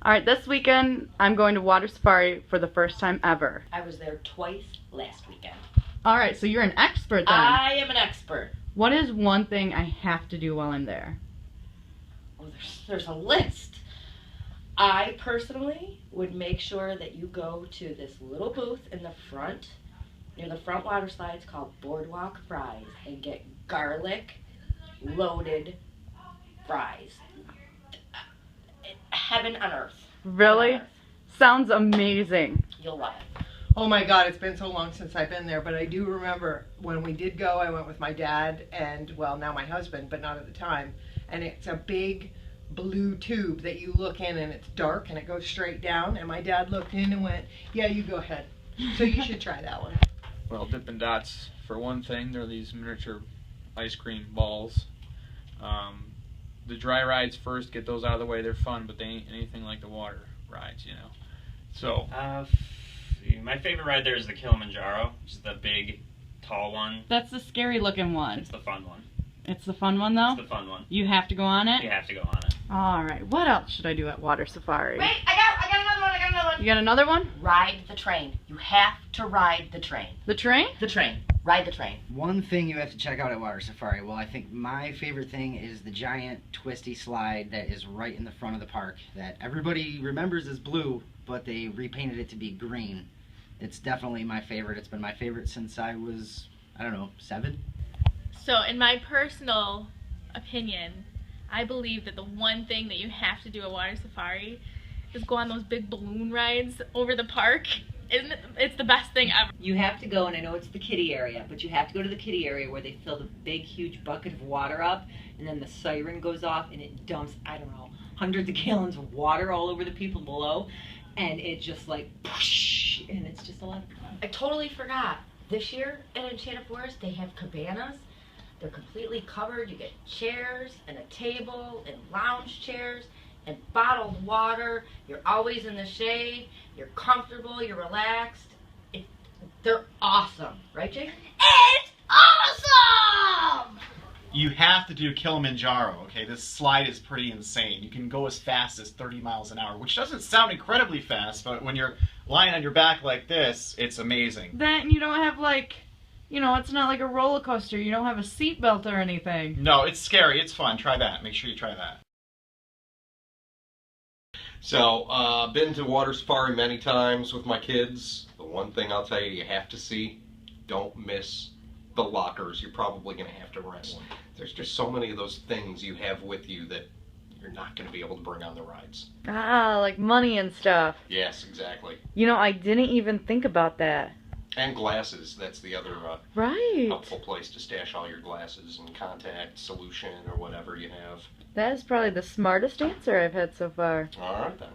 Alright, this weekend I'm going to Water Safari for the first time ever. I was there twice last weekend. Alright, so you're an expert then. I am an expert. What is one thing I have to do while I'm there? Oh, there's a list. I personally would make sure that you go to this little booth in the front, near the front water slides, called Boardwalk Fries, and get garlic loaded fries. Heaven on earth. Really? On earth. Sounds amazing. You'll love it. Oh my God, it's been so long since I've been there, but I do remember when we did go, I went with my dad and, well, now my husband, but not at the time. And it's a big blue tube that you look in and it's dark and it goes straight down. And my dad looked in and went, yeah, you go ahead. So you should try that one. Well, Dippin' Dots, for one thing, they're these miniature ice cream balls. The dry rides first, get those out of the way, they're fun, but they ain't anything like the water rides, you know. So, my favorite ride there is the Kilimanjaro, which is the big, tall one. That's the scary looking one. It's the fun one. It's the fun one though? It's the fun one. You have to go on it? You have to go on it. Alright, what else should I do at Water Safari? Wait, I got another one. You got another one? Ride the train. You have to ride the train. The train? The train. Ride the train. One thing you have to check out at Water Safari, well, I think my favorite thing is the giant twisty slide that is right in the front of the park that everybody remembers as blue, but they repainted it to be green. It's definitely my favorite. It's been my favorite since I was, I don't know, 7. So in my personal opinion, I believe that the one thing that you have to do at Water Safari is go on those big balloon rides over the park. Isn't it? It's the best thing ever. You have to go, and I know it's the kiddie area, but you have to go to the kiddie area where they fill the big, huge bucket of water up, and then the siren goes off, and it dumps, I don't know, hundreds of gallons of water all over the people below, and it just like, whoosh, and it's just a lot of fun. I totally forgot. This year at Enchanted Forest, they have cabanas. They're completely covered. You get chairs and a table and lounge chairs and bottled water. You're always in the shade. You're comfortable. You're relaxed. They're awesome. Right, Jake? It's awesome! You have to do Kilimanjaro, okay? This slide is pretty insane. You can go as fast as 30 miles an hour, which doesn't sound incredibly fast, but when you're lying on your back like this, it's amazing. Then you don't have like, you know, it's not like a roller coaster. You don't have a seatbelt or anything. No, it's scary. It's fun. Try that. Make sure you try that. So, been to Water Safari many times with my kids. The one thing I'll tell you have to see, don't miss the lockers. You're probably going to have to rent one. There's just so many of those things you have with you that you're not going to be able to bring on the rides. Ah, like money and stuff. Yes, exactly. You know, I didn't even think about that. And glasses. That's the other right. helpful place to stash all your glasses and contact, solution, or whatever you have. That is probably the smartest answer I've had so far. All right, then.